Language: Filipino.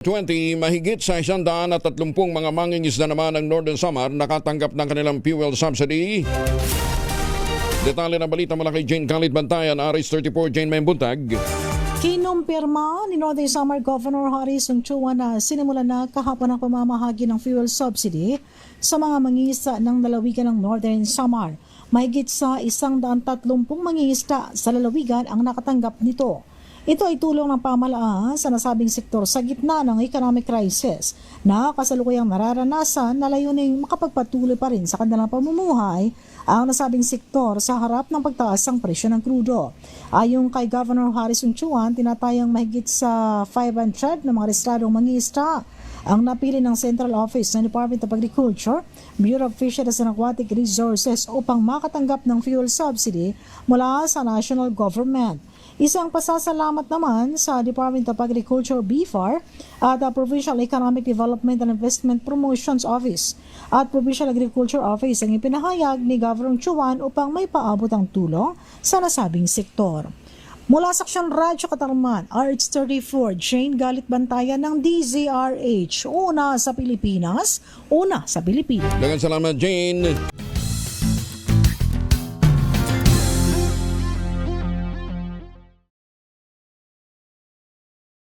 Mahigit sa 130 mga mangingisda naman ng Northern Samar nakatanggap ng kanilang fuel subsidy. Detalye ng balita mula kay Jane Khalid Bantayan, RH34 Jane Membuntag. Kinumpirma ni Northern Samar Governor Harrison Chua na sinimulan na kahapon ang pamamahagi ng fuel subsidy sa mga mangingisda ng lalawigan ng Northern Samar. Mahigit sa 130 mangingisda sa lalawigan ang nakatanggap nito. Ito ay tulong ng pamahalaan sa nasabing sektor sa gitna ng economic crisis na kasalukuyang nararanasan na layuning makapagpatuloy pa rin sa kanilang pamumuhay ang nasabing sektor sa harap ng pagtaas ng presyo ng krudo. Ayon kay Governor Harrison Chua, tinatayang mahigit sa 500 na mga rehistradong mangingisda ang napili ng Central Office ng Department of Agriculture, Bureau of Fisheries and Aquatic Resources upang makatanggap ng fuel subsidy mula sa national government. Isang pasasalamat naman sa Department of Agriculture BFAR at Provincial Economic Development and Investment Promotions Office at Provincial Agriculture Office ang ipinahayag ni Governor Chuan upang may paabot ang tulong sa nasabing sektor. Mula sa Aksyon Radyo Katarman, RH34 Jane Galit Bantayan ng DZRH. Una sa Pilipinas, una sa Pilipinas. Daghang salamat, Jane.